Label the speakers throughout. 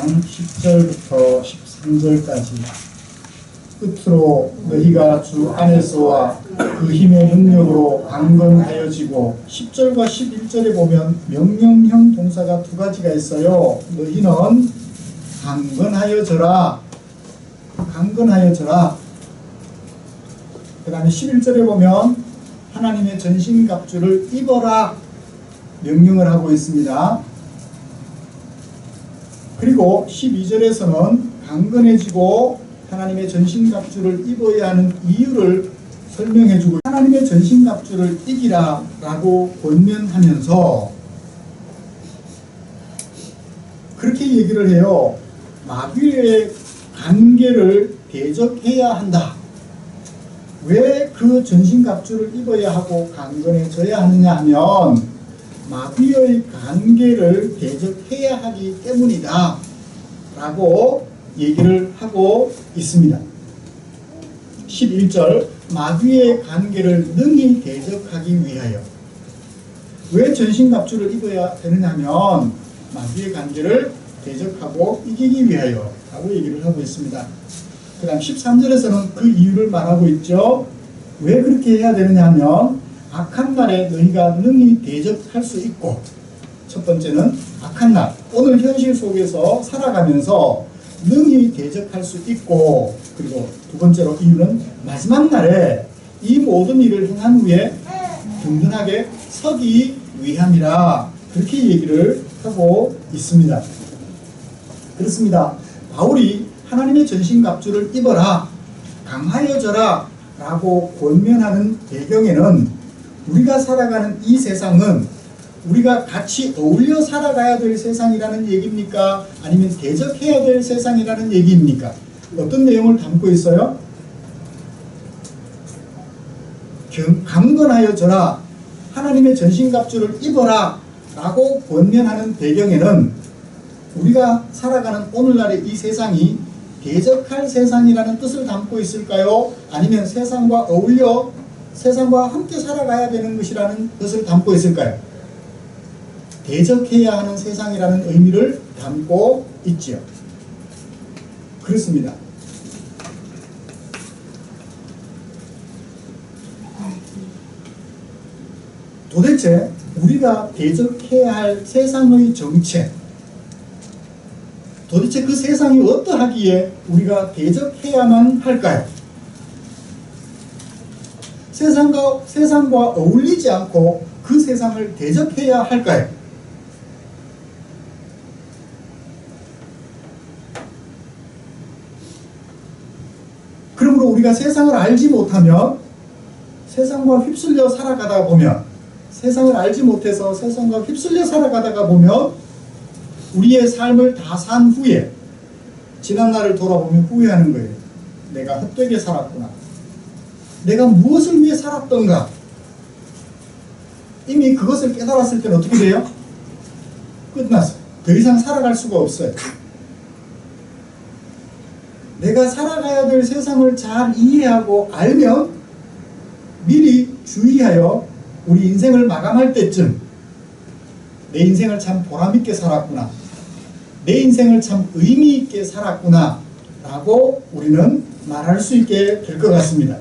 Speaker 1: 9장 10절부터 13절까지 끝으로 너희가 주 안에서와 그 힘의 능력으로 강건하여지고 10절과 11절에 보면 명령형 동사가 두 가지가 있어요. 너희는 강건하여져라. 강건하여져라. 그 다음에 11절에 보면 하나님의 전신갑주를 입어라 명령을 하고 있습니다. 그리고 12절에서는 강건해지고 하나님의 전신갑주를 입어야 하는 이유를 설명해주고 하나님의 전신갑주를 이기라 라고 권면하면서 그렇게 얘기를 해요. 마귀의 관계를 대적해야 한다. 왜 그 전신갑주를 입어야 하고 강건해져야 하느냐 하면 마귀의 관계를 대적해야 하기 때문이다 라고 얘기를 하고 있습니다. 11절 마귀의 관계를 능히 대적하기 위하여 왜 전신갑주를 입어야 되느냐 하면 마귀의 관계를 대적하고 이기기 위하여 라고 얘기를 하고 있습니다. 그 다음 13절에서는 그 이유를 말하고 있죠. 왜 그렇게 해야 되느냐 하면 악한 날에 너희가 능히 대적할 수 있고 첫 번째는 악한 날 오늘 현실 속에서 살아가면서 능히 대적할 수 있고 그리고 두 번째로 이유는 마지막 날에 이 모든 일을 행한 후에 든든하게 서기 위함이라 그렇게 얘기를 하고 있습니다. 그렇습니다. 바울이 하나님의 전신갑주를 입어라 강하여져라 라고 권면하는 배경에는 우리가 살아가는 이 세상은 우리가 같이 어울려 살아가야 될 세상이라는 얘기입니까? 아니면 대적해야 될 세상이라는 얘기입니까? 어떤 내용을 담고 있어요? 강건하여져라 하나님의 전신갑주를 입어라 라고 권면하는 배경에는 우리가 살아가는 오늘날의 이 세상이 대적할 세상이라는 뜻을 담고 있을까요? 아니면 세상과 어울려 세상과 함께 살아가야 되는 것이라는 뜻을 담고 있을까요? 대적해야 하는 세상이라는 의미를 담고 있지요. 그렇습니다. 도대체 우리가 대적해야 할 세상의 정체 도대체 그 세상이 어떠하기에 우리가 대적해야만 할까요? 세상과 어울리지 않고 그 세상을 대적해야 할까요? 그러므로 우리가 세상을 알지 못하면 세상과 휩쓸려 살아가다 보면 세상을 알지 못해서 세상과 휩쓸려 살아가다가 보면 우리의 삶을 다 산 후에 지난 날을 돌아보면 후회하는 거예요. 내가 헛되게 살았구나. 내가 무엇을 위해 살았던가. 이미 그것을 깨달았을 때는 어떻게 돼요? 끝났어요. 더 이상 살아갈 수가 없어요. 내가 살아가야 될 세상을 잘 이해하고 알면 미리 주의하여 우리 인생을 마감할 때쯤 내 인생을 참 보람있게 살았구나. 내 인생을 참 의미있게 살았구나 라고 우리는 말할 수 있게 될 것 같습니다.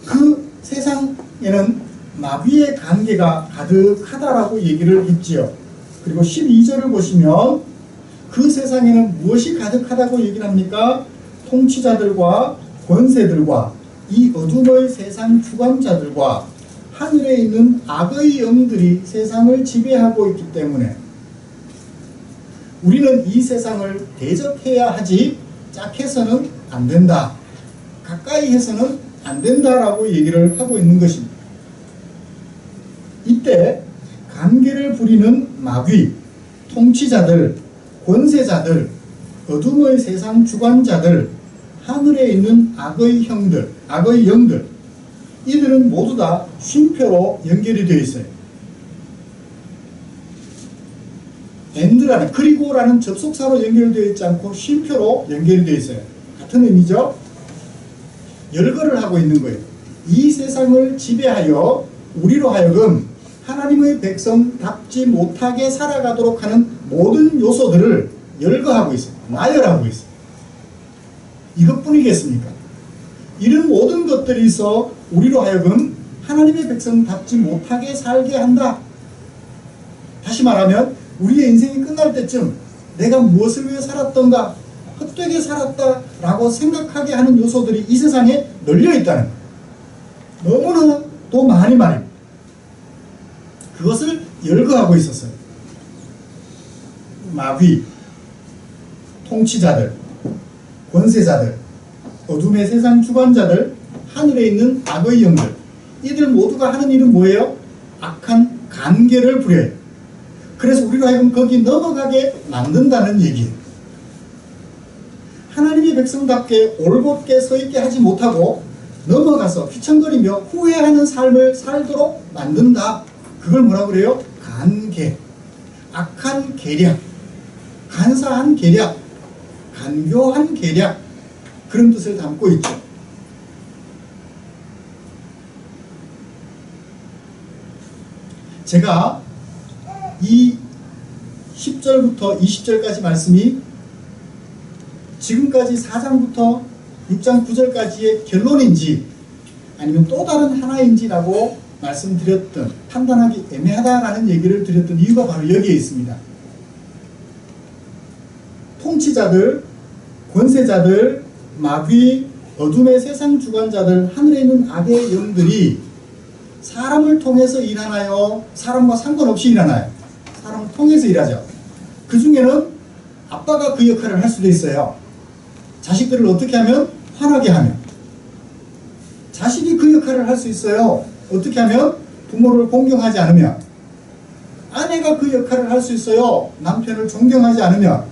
Speaker 1: 그 세상에는 마귀의 관계가 가득하다라고 얘기를 했지요. 그리고 12절을 보시면 그 세상에는 무엇이 가득하다고 얘기를 합니까? 통치자들과 권세들과 이 어둠의 세상 주관자들과 하늘에 있는 악의 영들이 세상을 지배하고 있기 때문에 우리는 이 세상을 대적해야 하지 짝해서는 안 된다. 가까이 해서는 안 된다라고 얘기를 하고 있는 것입니다. 이때 관계를 부리는 마귀, 통치자들, 권세자들, 어둠의 세상 주관자들, 하늘에 있는 악의 형들, 악의 영들 이들은 모두 다 쉼표로 연결이 되어 있어요. 앤드라는 그리고라는 접속사로 연결되어 있지 않고 쉼표로 연결이 되어 있어요. 같은 의미죠. 열거를 하고 있는 거예요. 이 세상을 지배하여 우리로 하여금 하나님의 백성답지 못하게 살아가도록 하는 모든 요소들을 열거하고 있어요. 나열하고 있어요. 이것뿐이겠습니까? 이런 모든 것들이 있어 우리로 하여금 하나님의 백성답지 못하게 살게 한다. 다시 말하면 우리의 인생이 끝날 때쯤 내가 무엇을 위해 살았던가, 헛되게 살았다라고 생각하게 하는 요소들이 이 세상에 널려 있다는 거예요. 너무나 또 많이 말입니다. 그것을 열거하고 있었어요. 마귀, 통치자들, 권세자들, 어둠의 세상 주관자들, 하늘에 있는 악의 영들, 이들 모두가 하는 일은 뭐예요? 악한 간계를 부려요. 그래서 우리로 하여금 거기 넘어가게 만든다는 얘기예요. 하나님의 백성답게 올곧게 서있게 하지 못하고 넘어가서 휘청거리며 후회하는 삶을 살도록 만든다. 그걸 뭐라고 그래요? 간계, 악한 계략, 간사한 계략, 간교한 계략, 그런 뜻을 담고 있죠. 제가 이 10절부터 20절까지 말씀이 지금까지 4장부터 6장 9절까지의 결론인지 아니면 또 다른 하나인지라고 말씀드렸던, 판단하기 애매하다라는 얘기를 드렸던 이유가 바로 여기에 있습니다. 통치자들, 권세자들, 마귀, 어둠의 세상 주관자들, 하늘에 있는 악의 영들이 사람을 통해서 일하나요? 사람과 상관없이 일하나요? 사람을 통해서 일하죠. 그 중에는 아빠가 그 역할을 할 수도 있어요. 자식들을 어떻게 하면? 화나게 하면. 자식이 그 역할을 할 수 있어요. 어떻게 하면? 부모를 공경하지 않으면. 아내가 그 역할을 할 수 있어요. 남편을 존경하지 않으면.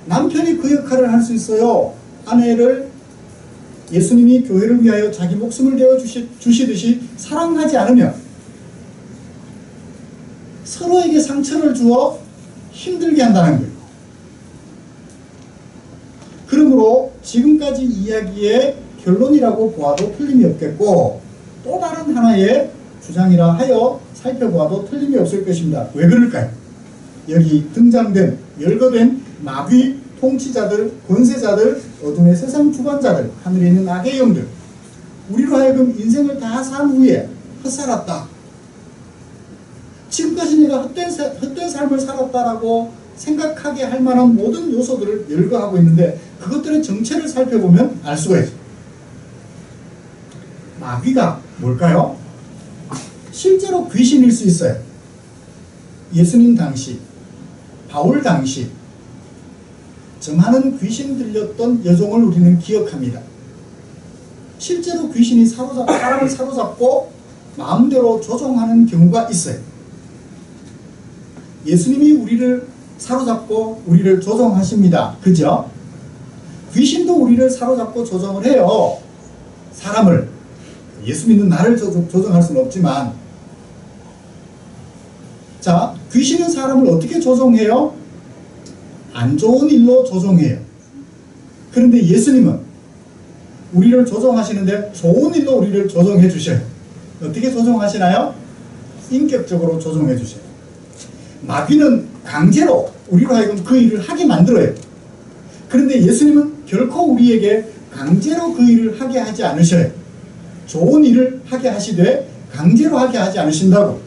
Speaker 1: 남편이 그 역할을 할 수 있어요. 아내를 예수님이 교회를 위하여 자기 목숨을 내어 주시듯이 사랑하지 않으면. 서로에게 상처를 주어 힘들게 한다는 거예요. 그러므로 지금까지 이야기의 결론이라고 보아도 틀림이 없겠고 또 다른 하나의 주장이라 하여 살펴보아도 틀림이 없을 것입니다. 왜 그럴까요? 여기 등장된, 열거된 마귀, 통치자들, 권세자들, 어둠의 세상 주관자들, 하늘에 있는 악의 영들, 우리로 하여금 인생을 다 산 후에 헛살았다. 지금까지 내가 헛된 삶을 살았다라고 생각하게 할 만한 모든 요소들을 열거하고 있는데 그것들의 정체를 살펴보면 알 수가 있어요. 마귀가 뭘까요? 실제로 귀신일 수 있어요. 예수님 당시, 바울 당시 많은 귀신 들렸던 여종을 우리는 기억합니다. 실제로 귀신이 사람을 사로잡고 마음대로 조종하는 경우가 있어요. 예수님이 우리를 사로잡고 우리를 조종하십니다. 그죠? 귀신도 우리를 사로잡고 조종을 해요. 사람을. 예수 믿는 나를 조종할 수는 없지만, 자, 귀신은 사람을 어떻게 조종해요? 안 좋은 일로 조종해요. 그런데 예수님은 우리를 조종하시는데 좋은 일로 우리를 조종해 주셔요. 어떻게 조종하시나요? 인격적으로 조종해 주셔요. 마귀는 강제로 우리로 하여금 그 일을 하게 만들어요. 그런데 예수님은 결코 우리에게 강제로 그 일을 하게 하지 않으셔요. 좋은 일을 하게 하시되 강제로 하게 하지 않으신다고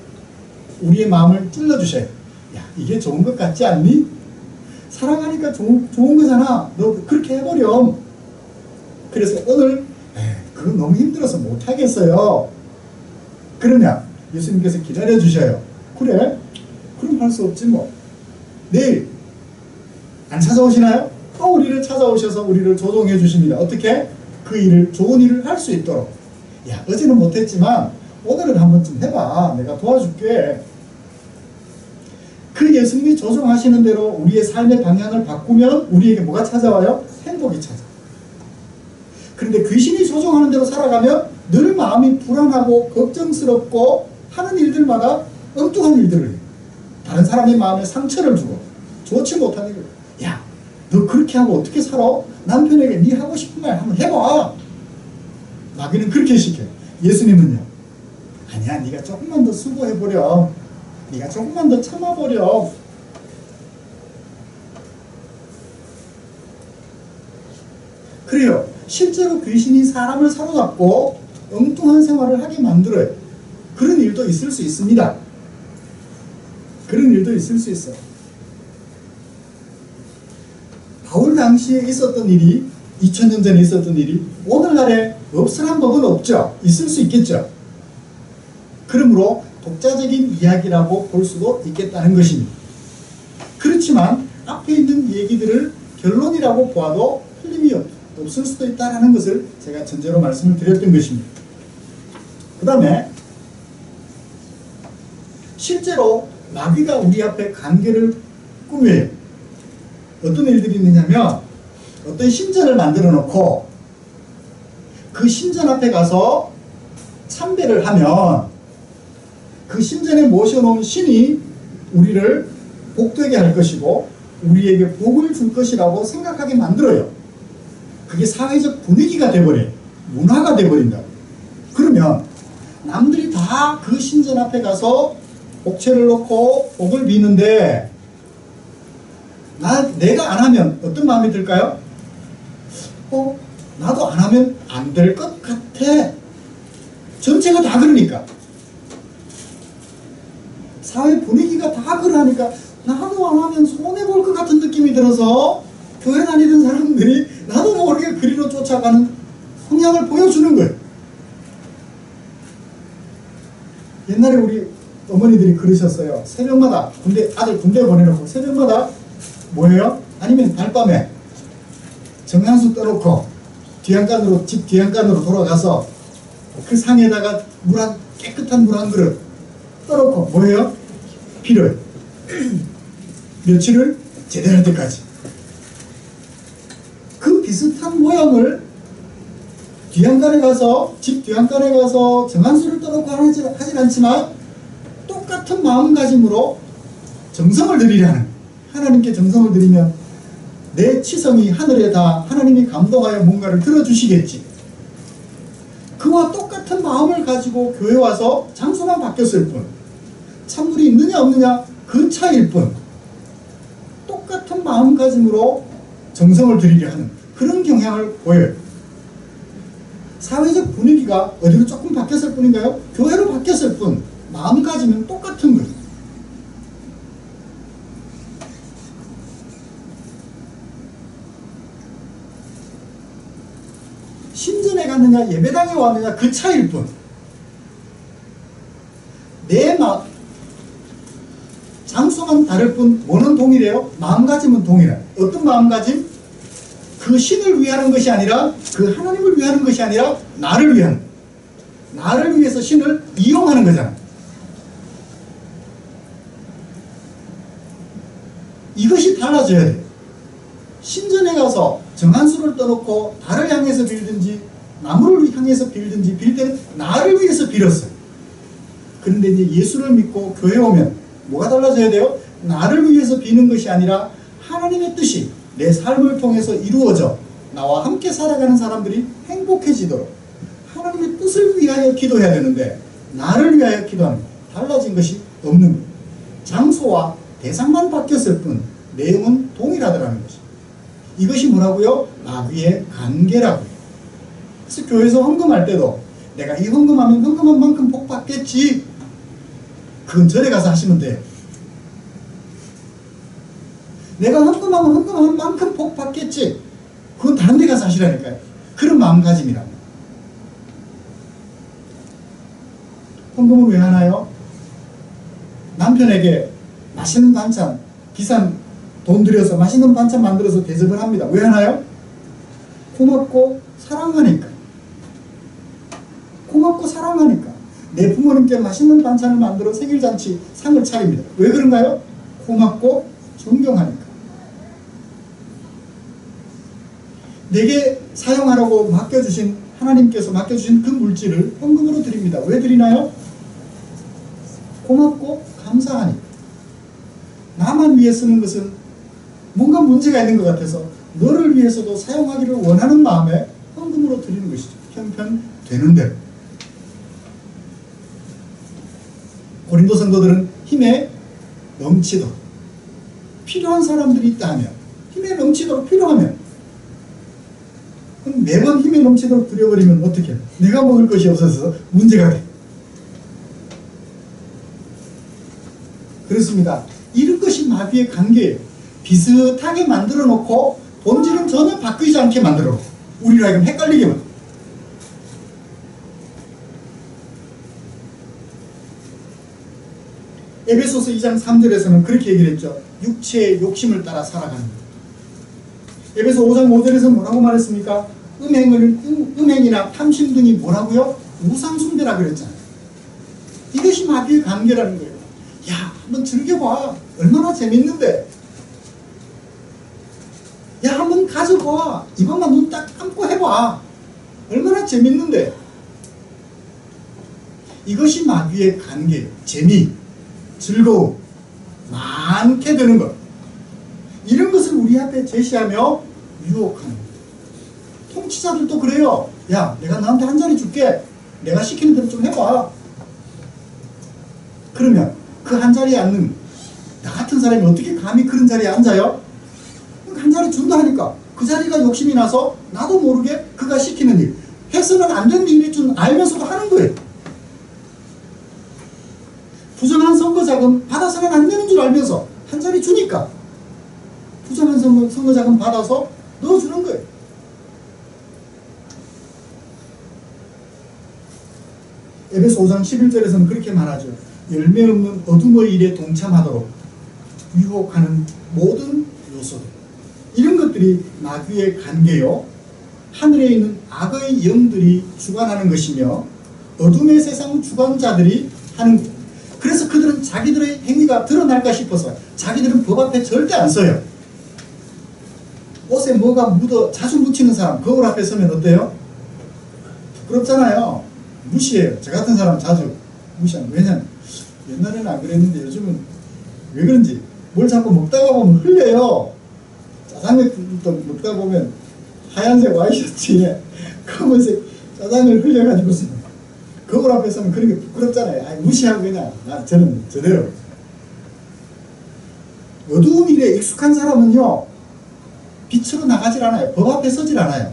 Speaker 1: 우리의 마음을 찔러주셔요. 야, 이게 좋은 것 같지 않니? 사랑하니까 좋은 거잖아. 너 그렇게 해버려. 그래서 오늘 그거 너무 힘들어서 못하겠어요. 그러냐? 예수님께서 기다려주셔요. 그래? 그럼 할 수 없지 뭐. 내일 안 찾아오시나요? 또 우리를 찾아오셔서 우리를 조종해 주십니다. 어떻게? 그 일을, 좋은 일을 할 수 있도록. 야, 어제는 못했지만 오늘은 한번 좀 해봐. 내가 도와줄게. 그 예수님이 조종하시는 대로 우리의 삶의 방향을 바꾸면 우리에게 뭐가 찾아와요? 행복이 찾아와요. 그런데 귀신이 조종하는 대로 살아가면 늘 마음이 불안하고 걱정스럽고 하는 일들마다 엉뚱한 일들을 해요. 다른 사람의 마음에 상처를 주고 좋지 못한 일을. 야, 너 그렇게 하고 어떻게 살아? 남편에게 네 하고 싶은 말 한번 해봐. 마귀는 그렇게 시켜요. 예수님은요, 아니야, 네가 조금만 더 수고해보렴. 네가 조금만 더 참아버려. 그래요. 실제로 귀신이 사람을 사로잡고 엉뚱한 생활을 하게 만들어요. 그런 일도 있을 수 있습니다. 그런 일도 있을 수 있어요. 바울 당시에 있었던 일이 2000년 전에 있었던 일이 오늘날에 없으란 법은 없죠. 있을 수 있겠죠. 그러므로 독자적인 이야기라고 볼 수도 있겠다는 것입니다. 그렇지만 앞에 있는 얘기들을 결론이라고 보아도 틀림이 없을 수도 있다는 것을 제가 전제로 말씀을 드렸던 것입니다. 그 다음에 실제로 마귀가 우리 앞에 관계를 꾸며요. 어떤 일들이 있느냐면 어떤 신전을 만들어 놓고 그 신전 앞에 가서 참배를 하면 그 신전에 모셔놓은 신이 우리를 복되게 할 것이고 우리에게 복을 줄 것이라고 생각하게 만들어요. 그게 사회적 분위기가 돼버려요. 문화가 돼버린다. 그러면 남들이 다 그 신전 앞에 가서 복채를 놓고 복을 비는데 내가 안 하면 어떤 마음이 들까요? 나도 안 하면 안 될 것 같아. 전체가 다 그러니까. 사회 분위기가 다 그러니까 나도 안 하면 손해볼 것 같은 느낌이 들어서 교회 다니던 사람들이 나도 모르게 그리로 쫓아가는 성향을 보여주는 거예요. 옛날에 우리 어머니들이 그러셨어요. 새벽마다 아들 군대 보내놓고 새벽마다 뭐예요? 아니면 달밤에 정향수 떠놓고 집 뒤안간으로 돌아가서 그 상에다가 깨끗한 물 한 그릇 떠놓고 뭐예요? 빌어요. 며칠을 제대할 때까지. 그 비슷한 모양을 집 뒤안간에 가서 정한수를 떠놓고 하진 않지만 똑같은 마음가짐으로 정성을 들이려는, 하나님께 정성을 들이면 내 치성이 하늘에 다 하나님이 감동하여 뭔가를 들어주시겠지. 그와 똑같은 마음을 가지고 교회 와서 장소만 바뀌었을 뿐, 찬물이 있느냐 없느냐 그 차이일 뿐, 똑같은 마음가짐으로 정성을 들이려 하는 그런 경향을 보여요. 사회적 분위기가 어디로 조금 바뀌었을 뿐인가요? 교회로 바뀌었을 뿐, 마음가짐은 똑같은 거예요. 신전에 갔느냐 예배당에 왔느냐 그 차이일 뿐, 내 장소만 다를 뿐 뭐는 동일해요? 마음가짐은 동일해요. 어떤 마음가짐? 그 신을 위하는 것이 아니라, 그 하나님을 위하는 것이 아니라 나를 위하는, 나를 위해서 신을 이용하는 거잖아. 이것이 달라져야 돼. 신전에 가서 정한수를 떠놓고 달을 향해서 빌든지 나무를 향해서 빌든지 빌 때는 나를 위해서 빌었어요. 그런데 이제 예수를 믿고 교회 오면 뭐가 달라져야 돼요? 나를 위해서 비는 것이 아니라 하나님의 뜻이 내 삶을 통해서 이루어져 나와 함께 살아가는 사람들이 행복해지도록 하나님의 뜻을 위하여 기도해야 되는데, 나를 위하여 기도하는, 달라진 것이 없는 거예요. 장소와 대상만 바뀌었을 뿐 내용은 동일하더라는 것이죠. 이것이 뭐라고요? 마귀의 관계라고요. 그래서 교회에서 헌금할 때도 내가 이 헌금하면 헌금한 만큼 복 받겠지, 그건 절에 가서 하시면 돼요. 내가 헌금하면 헌금한 만큼 복 받겠지, 그건 다른 데 가서 하시라니까요. 그런 마음가짐이랍니다. 헌금을 왜 하나요? 남편에게 맛있는 반찬, 비싼 돈 들여서 맛있는 반찬 만들어서 대접을 합니다. 왜 하나요? 고맙고 사랑하니까. 고맙고 사랑하니까. 내 부모님께 맛있는 반찬을 만들어 생일잔치 상을 차립니다. 왜 그런가요? 고맙고 존경하니까. 내게 사용하라고 맡겨주신, 하나님께서 맡겨주신 그 물질을 헌금으로 드립니다. 왜 드리나요? 고맙고 감사하니까. 나만 위해 쓰는 것은 뭔가 문제가 있는 것 같아서 너를 위해서도 사용하기를 원하는 마음에 헌금으로 드리는 것이죠. 형편되는 대로. 고린도 성도들은 힘에 넘치도록 필요한 사람들이 있다 하면, 힘에 넘치도록 필요하면, 그럼 매번 힘에 넘치도록 부려버리면 어떻게 해요? 내가 먹을 것이 없어서 문제가 돼. 그렇습니다. 이런 것이 마귀의 관계예요. 비슷하게 만들어 놓고 본질은 전혀 바뀌지 않게 만들어 놓고 우리로 하여금 헷갈리게 만들어. 에베소서 2장 3절에서는 그렇게 얘기를 했죠. 육체의 욕심을 따라 살아가는 것. 에베소 5장 5절에서 뭐라고 말했습니까? 음행이나 탐심 등이 뭐라고요? 우상숭배라 그랬잖아요. 이것이 마귀의 관계라는 거예요. 야, 한번 즐겨봐. 얼마나 재밌는데. 야, 한번 가져봐. 이번만 눈 딱 감고 해봐. 얼마나 재밌는데. 이것이 마귀의 관계예요. 재미, 즐거움, 많게 되는 것. 이런 것을 우리 앞에 제시하며 유혹하는 것. 통치자들도 그래요. 야, 내가 너한테 한 자리 줄게. 내가 시키는 대로 좀 해봐. 그러면 그 한 자리에 앉는 나 같은 사람이 어떻게 감히 그런 자리에 앉아요? 한 자리 준다 하니까 그 자리가 욕심이 나서 나도 모르게 그가 시키는 일, 해서는 안 되는 일일 줄 알면서도 하는 거예요. 부정한 선거자금 받아서는 안 되는 줄 알면서 한 자리 주니까 부정한 선거자금 받아서 넣어주는 거예요. 에베소 5장 11절에서는 그렇게 말하죠. 열매 없는 어둠의 일에 동참하도록 유혹하는 모든 요소들, 이런 것들이 마귀의 관계요, 하늘에 있는 악의 영들이 주관하는 것이며 어둠의 세상 주관자들이 하는 것. 그래서 그들은 자기들의 행위가 드러날까 싶어서 자기들은 법 앞에 절대 안 서요. 옷에 뭐가 묻어 자주 묻히는 사람 거울 앞에 서면 어때요? 부끄럽잖아요. 무시해요. 저 같은 사람 자주 무시합니다. 왜냐면 옛날에는 안 그랬는데 요즘은 왜 그런지 뭘 자꾸 먹다가 보면 흘려요. 짜장면도 먹다 보면 하얀색 와이셔츠에 검은색 짜장을 흘려가지고 거울 앞에 서면 그런 게 부끄럽잖아요. 아니, 무시하고 그냥 저는 저대로. 어두운 일에 익숙한 사람은요, 빛으로 나가질 않아요. 법 앞에 서질 않아요.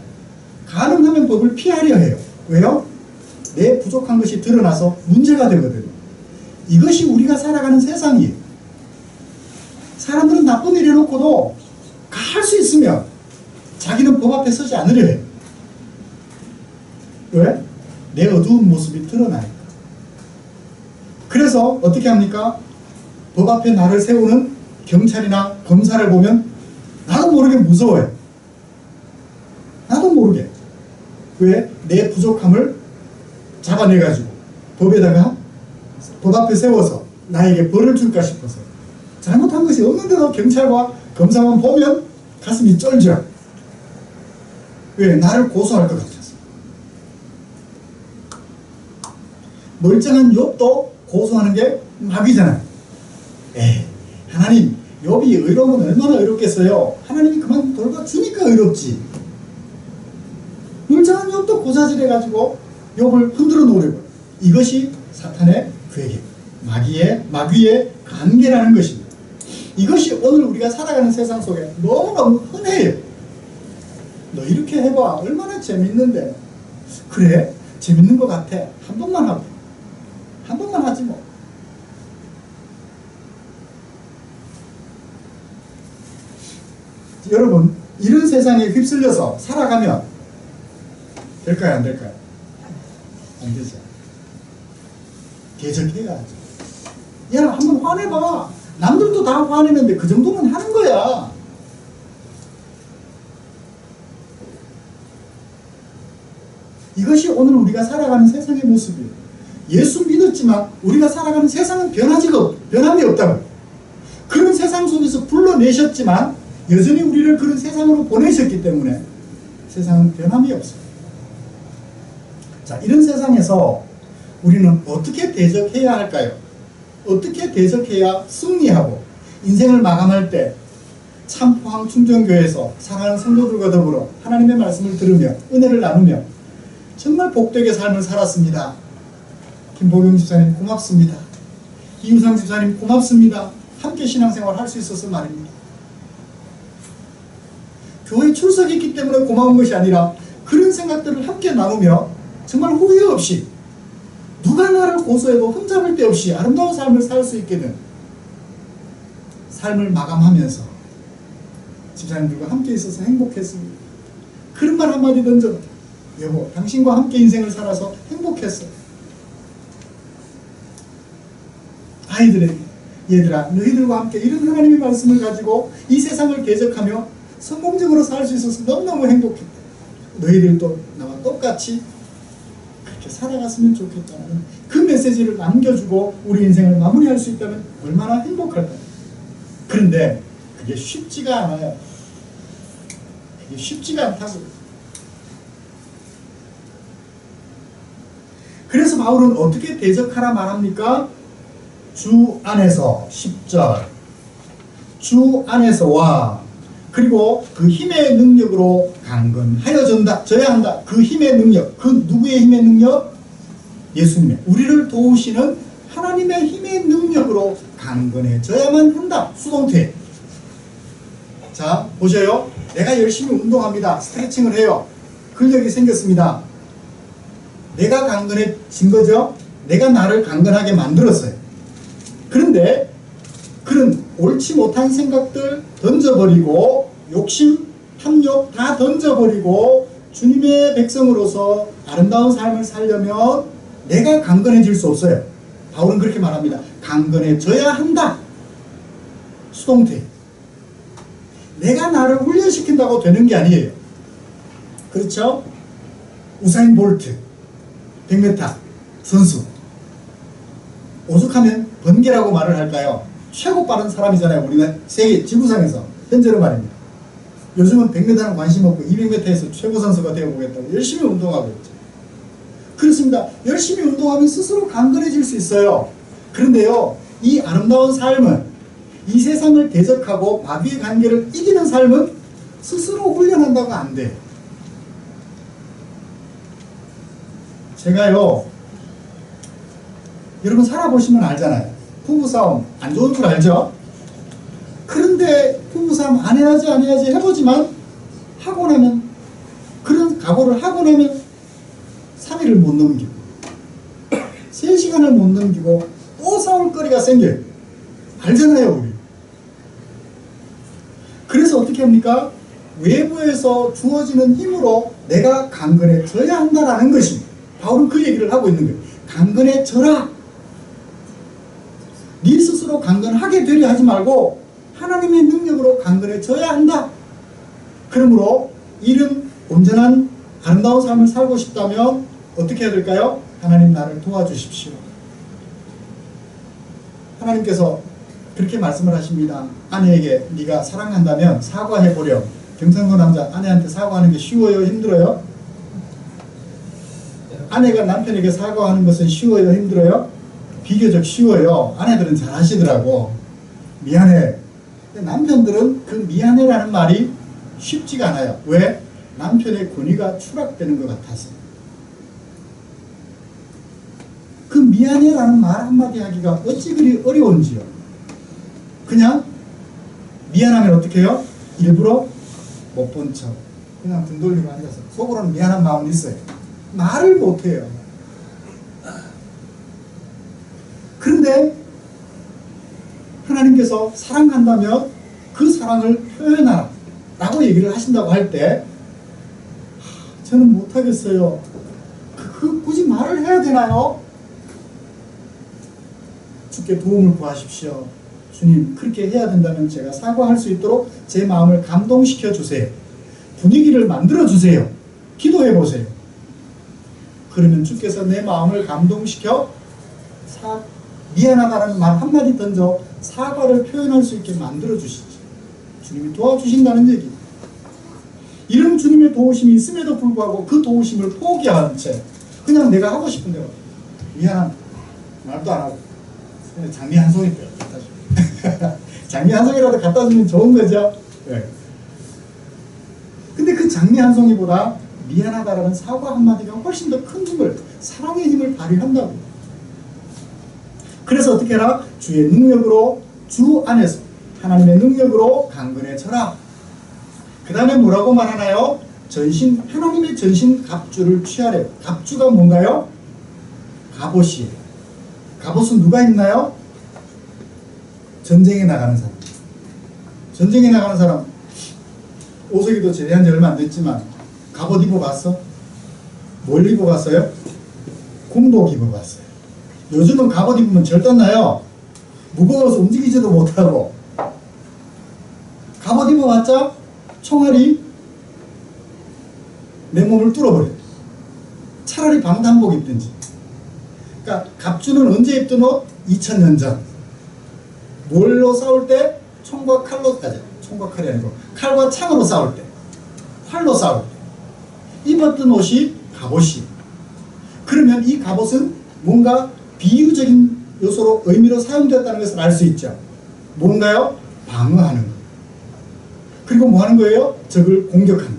Speaker 1: 가능하면 법을 피하려 해요. 왜요? 내 부족한 것이 드러나서 문제가 되거든요. 이것이 우리가 살아가는 세상이에요. 사람들은 나쁜 일 해놓고도 할 수 있으면 자기는 법 앞에 서지 않으려 해요. 왜? 내 어두운 모습이 드러나니까. 그래서 어떻게 합니까? 법 앞에 나를 세우는 경찰이나 검사를 보면 나도 모르게 무서워요. 나도 모르게. 왜? 내 부족함을 잡아내가지고 법에다가 법 앞에 세워서 나에게 벌을 줄까 싶어서. 잘못한 것이 없는데도 경찰과 검사만 보면 가슴이 쩔죠. 왜? 나를 고소할 것 같아서. 멀쩡한 욥도 고소하는 게 마귀잖아요. 하나님, 욥이 의로우면 얼마나 의롭겠어요. 하나님이 그만 돌봐주니까 의롭지. 멀쩡한 욥도 고사질해가지고 욥을 흔들어 놓으려고. 이것이 사탄의 괴계, 마귀의 관계라는 것입니다. 이것이 오늘 우리가 살아가는 세상 속에 너무너무 흔해요. 너 이렇게 해봐. 얼마나 재밌는데. 그래? 재밌는 것 같아. 한 번만 하고. 한 번만 하지 뭐. 여러분, 이런 세상에 휩쓸려서 살아가면 될까요? 안 될까요? 안 되죠. 대적해야죠. 야, 한번 화내봐. 남들도 다 화내는데 그 정도는 하는 거야. 이것이 오늘 우리가 살아가는 세상의 모습이에요. 예수 믿었지만 우리가 살아가는 세상은 변함이 없다고. 그런 세상 속에서 불러내셨지만 여전히 우리를 그런 세상으로 보내셨기 때문에 세상은 변함이 없어요. 자, 이런 세상에서 우리는 어떻게 대적해야 할까요? 어떻게 대적해야 승리하고 인생을 마감할 때 참포항 충정교회에서 사랑하는 성도들과 더불어 하나님의 말씀을 들으며 은혜를 나누며 정말 복되게 삶을 살았습니다. 김보경 집사님 고맙습니다. 이우상 집사님 고맙습니다. 함께 신앙생활 할 수 있어서 말입니다. 교회 출석했기 때문에 고마운 것이 아니라 그런 생각들을 함께 나누며 정말 후회 없이 누가 나를 고소해도 흠잡을 데 없이 아름다운 삶을 살 수 있게 된 삶을 마감하면서 집사님들과 함께 있어서 행복했습니다. 그런 말 한마디 던져. 여보, 당신과 함께 인생을 살아서 행복했어. 아이들에게, 얘들아, 너희들과 함께 이런 하나님의 말씀을 가지고 이 세상을 대적하며 성공적으로 살 수 있어서 너무너무 행복했다. 너희들도 나와 똑같이 그렇게 살아갔으면 좋겠다는 그 메시지를 남겨주고 우리 인생을 마무리할 수 있다면 얼마나 행복할까. 그런데 그게 쉽지가 않아요. 그게 쉽지가 않다고. 그래서 바울은 어떻게 대적하라 말합니까? 주 안에서 10절 주 안에서와 그리고 그 힘의 능력으로 강건하여져야 한다. 그 힘의 능력, 그 누구의 힘의 능력? 예수님의, 우리를 도우시는 하나님의 힘의 능력으로 강건해져야만 한다. 수동태. 자, 보셔요. 내가 열심히 운동합니다. 스트레칭을 해요. 근력이 생겼습니다. 내가 강건해진 거죠. 내가 나를 강건하게 만들었어요. 그런데 그런 옳지 못한 생각들 던져버리고 욕심, 탐욕 다 던져버리고 주님의 백성으로서 아름다운 삶을 살려면 내가 강건해질 수 없어요. 바울은 그렇게 말합니다. 강건해져야 한다. 수동태. 내가 나를 훈련시킨다고 되는 게 아니에요. 그렇죠? 우사인 볼트 100m 선수 오죽하면 번개라고 말을 할까요? 최고 빠른 사람이잖아요. 우리가 세계 지구상에서 현재로 말입니다. 요즘은 100m는 관심 없고 200m에서 최고 선수가 되어보겠다고 열심히 운동하고 있죠. 그렇습니다. 열심히 운동하면 스스로 강건해질 수 있어요. 그런데요, 이 아름다운 삶은, 이 세상을 대적하고 마귀의 관계를 이기는 삶은 스스로 훈련한다고 안 돼요. 제가요, 여러분 살아보시면 알잖아요. 부부싸움 안 좋은 줄 알죠? 그런데 부부싸움 안 해야지 해보지만 하고 나면, 그런 각오를 하고 나면 3일을 못 넘기고 3시간을 못 넘기고 또 싸울 거리가 생겨요. 알잖아요, 우리. 그래서 어떻게 합니까? 외부에서 주어지는 힘으로 내가 강건해져야 한다라는 것입니다. 바울은 그 얘기를 하고 있는 거예요. 강건해져라. 네 스스로 강건하게 되려 하지 말고 하나님의 능력으로 강건해져야 한다. 그러므로 이런 온전한 아름다운 삶을 살고 싶다면 어떻게 해야 될까요? 하나님 나를 도와주십시오. 하나님께서 그렇게 말씀을 하십니다. 아내에게 네가 사랑한다면 사과해보렴. 경상도 남자 아내한테 사과하는 게 쉬워요? 힘들어요? 아내가 남편에게 사과하는 것은 쉬워요? 힘들어요? 비교적 쉬워요. 아내들은 잘 하시더라고. 미안해. 근데 남편들은 그 미안해라는 말이 쉽지가 않아요. 왜? 남편의 권위가 추락되는 것 같아서. 그 미안해라는 말 한마디 하기가 어찌 그리 어려운지요. 그냥 미안하면 어떻게 해요? 일부러 못 본 척 그냥 등 돌리고 앉아서 속으로는 미안한 마음은 있어요. 말을 못해요. 그런데 하나님께서 사랑한다면 그 사랑을 표현하라 라고 얘기를 하신다고 할 때 저는 못하겠어요. 굳이 말을 해야 되나요? 주께 도움을 구하십시오. 주님, 그렇게 해야 된다면 제가 사과할 수 있도록 제 마음을 감동시켜 주세요. 분위기를 만들어 주세요. 기도해 보세요. 그러면 주께서 내 마음을 감동시켜 미안하다는 말 한마디 던져 사과를 표현할 수 있게 만들어 주시죠. 주님이 도와주신다는 얘기. 이런 주님의 도우심이 있음에도 불구하고 그 도우심을 포기한 채 그냥 내가 하고 싶은 대로 미안한 말도 안 하고 장미 한 송이 갖다 줘. 장미 한 송이라도 갖다 주면 좋은 거죠. 네. 근데 그 장미 한 송이보다 미안하다라는 사과 한마디가 훨씬 더 큰 힘을, 사랑의 힘을 발휘한다고. 그래서 어떻게 하라? 주의 능력으로, 주 안에서 하나님의 능력으로 강건해져라. 그 다음에 뭐라고 말하나요? 하나님의 전신 갑주를 취하래. 갑주가 뭔가요? 갑옷이에요. 갑옷은 누가 입나요? 전쟁에 나가는 사람. 전쟁에 나가는 사람. 오석이도 제대한 지 얼마 안 됐지만 갑옷 입어봤어? 뭘 입어봤어요? 군복 입어봤어요. 요즘은 갑옷 입으면 절단나요. 무거워서 움직이지도 못하고. 갑옷 입어봤자 총알이 내 몸을 뚫어버려요. 차라리 방탄복 입든지. 그러니까 갑주는 언제 입던 옷? 2000년 전. 뭘로 싸울 때? 총과 칼로, 총과 칼이 아니고 칼과 창으로 싸울 때, 활로 싸울 때 입었던 옷이 갑옷이. 그러면 이 갑옷은 뭔가 비유적인 요소로 의미로 사용되었다는 것을 알 수 있죠. 뭔가요? 방어하는 것. 그리고 뭐 하는 거예요? 적을 공격하는 것.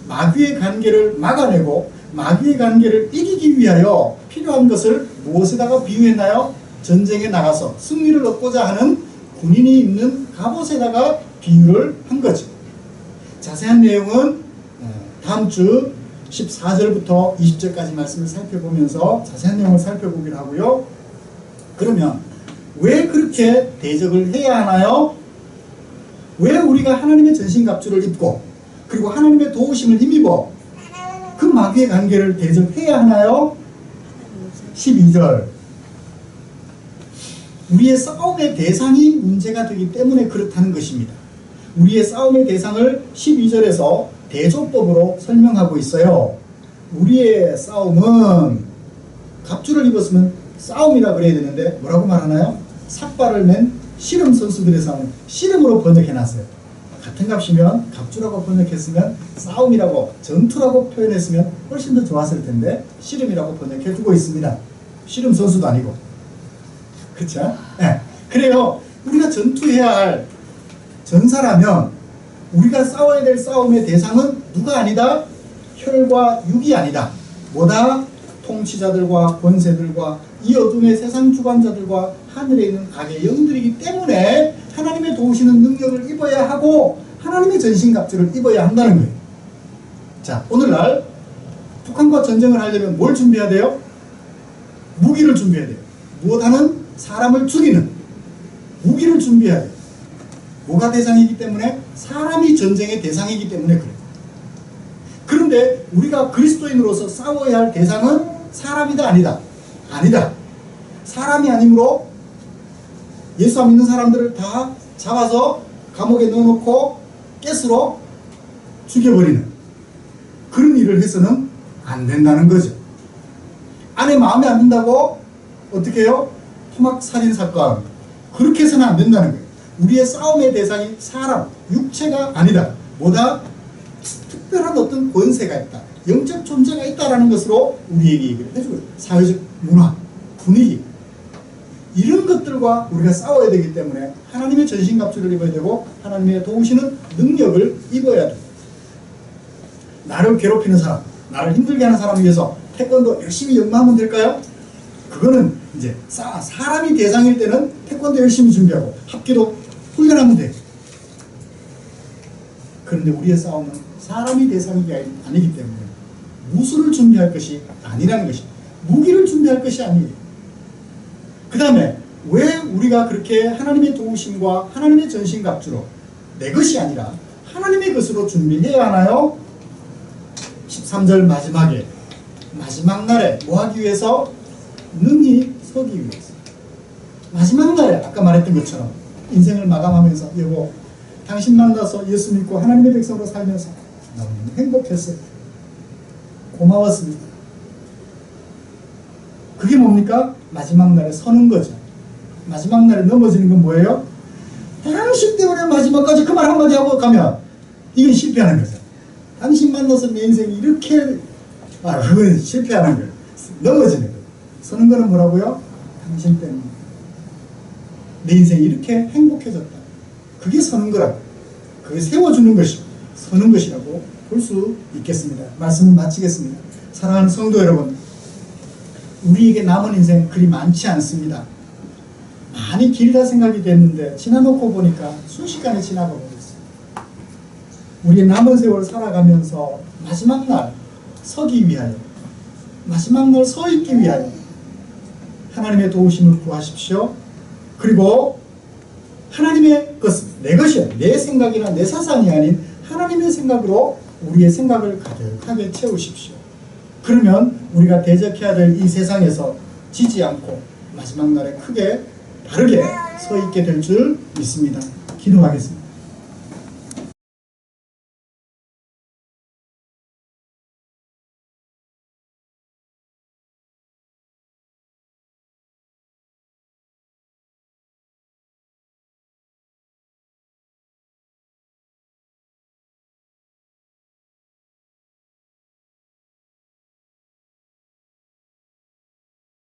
Speaker 1: 마귀의 관계를 막아내고 마귀의 관계를 이기기 위하여 필요한 것을 무엇에다가 비유했나요? 전쟁에 나가서 승리를 얻고자 하는 군인이 입는 갑옷에다가 비유를 한 거죠. 자세한 내용은 다음 주 14절부터 20절까지 말씀을 살펴보면서 자세한 내용을 살펴보기로 하고요. 그러면 왜 그렇게 대적을 해야 하나요? 왜 우리가 하나님의 전신갑주를 입고 그리고 하나님의 도우심을 힘입어 그 마귀의 관계를 대적해야 하나요? 12절. 우리의 싸움의 대상이 문제가 되기 때문에 그렇다는 것입니다. 우리의 싸움의 대상을 12절에서 대조법으로 설명하고 있어요. 우리의 싸움은 갑주를 입었으면 싸움이라 그래야 되는데 뭐라고 말하나요? 삭발을 맨 씨름 선수들의 싸움, 씨름으로 번역해놨어요. 같은 값이면 갑주라고 번역했으면 싸움이라고, 전투라고 표현했으면 훨씬 더 좋았을 텐데 씨름이라고 번역해두고 있습니다. 씨름 선수도 아니고. 그쵸? 네. 그래요. 우리가 전투해야 할 전사라면 우리가 싸워야 될 싸움의 대상은 누가 아니다? 혈과 육이 아니다. 뭐다? 통치자들과 권세들과 이 어둠의 세상 주관자들과 하늘에 있는 악의 영들이기 때문에 하나님의 도우시는 능력을 입어야 하고 하나님의 전신갑주를 입어야 한다는 거예요. 자, 오늘날 북한과 전쟁을 하려면 뭘 준비해야 돼요? 무기를 준비해야 돼요. 무엇하는? 사람을 죽이는 무기를 준비해야 돼요. 뭐가 대상이기 때문에? 사람이 전쟁의 대상이기 때문에 그래요. 그런데 우리가 그리스도인으로서 싸워야 할 대상은 사람이다 아니다? 아니다. 사람이 아니므로 예수 안 믿는 사람들을 다 잡아서 감옥에 넣어놓고 가스로 죽여버리는 그런 일을 해서는 안 된다는 거죠. 아내 마음에 안 든다고 어떻게 해요? 토막 살인 사건. 그렇게 해서는 안 된다는 거예요. 우리의 싸움의 대상이 사람, 육체가 아니다. 뭐다? 특별한 어떤 권세가 있다. 영적 존재가 있다라는 것으로 우리에게 얘기를 해주고 있어요. 사회적 문화, 분위기. 이런 것들과 우리가 싸워야 되기 때문에 하나님의 전신갑주를 입어야 되고 하나님의 도우시는 능력을 입어야 돼요. 나를 괴롭히는 사람, 나를 힘들게 하는 사람을 위해서 태권도 열심히 연마하면 될까요? 그거는 이제 사람이 대상일 때는 태권도 열심히 준비하고 합기도 훈련하면 돼요. 그런데 우리의 싸움은 사람이 대상이 아니기 때문에 무술을 준비할 것이 아니라는 것입니다. 무기를 준비할 것이 아니에요. 그 다음에 왜 우리가 그렇게 하나님의 도우심과 하나님의 전신갑주로 내 것이 아니라 하나님의 것으로 준비해야 하나요? 13절 마지막에 마지막 날에 뭐 하기 위해서? 능히 서기 위해서. 마지막 날에 아까 말했던 것처럼 인생을 마감하면서 여보 당신 만나서 예수 믿고 하나님의 백성으로 살면서 너무 행복했어요. 고마웠습니다. 그게 뭡니까? 마지막 날에 서는 거죠. 마지막 날에 넘어지는 건 뭐예요? 당신 때문에 마지막까지 그 말 한마디 하고 가면 이건 실패하는 거죠. 당신 만나서 내 인생이 이렇게 그건 실패하는 거예요. 넘어지는 거예요. 서는 거는 뭐라고요? 당신 때문에 내 인생이 이렇게 행복해졌다. 그게 서는 거라고. 그게 세워주는 것이 서는 것이라고 볼 수 있겠습니다. 말씀을 마치겠습니다. 사랑하는 성도 여러분, 우리에게 남은 인생 그리 많지 않습니다. 많이 길다 생각이 됐는데 지나놓고 보니까 순식간에 지나가 버렸어요. 우리 남은 세월 살아가면서 마지막 날 서기 위하여, 마지막 날 서 있기 위하여 하나님의 도우심을 구하십시오. 그리고 하나님의 것, 내 것이요, 내 생각이나 내 사상이 아닌 하나님의 생각으로 우리의 생각을 가득하게 채우십시오. 그러면 우리가 대적해야 될 이 세상에서 지지 않고 마지막 날에 크게 바르게 서 있게 될 줄 믿습니다. 기도하겠습니다.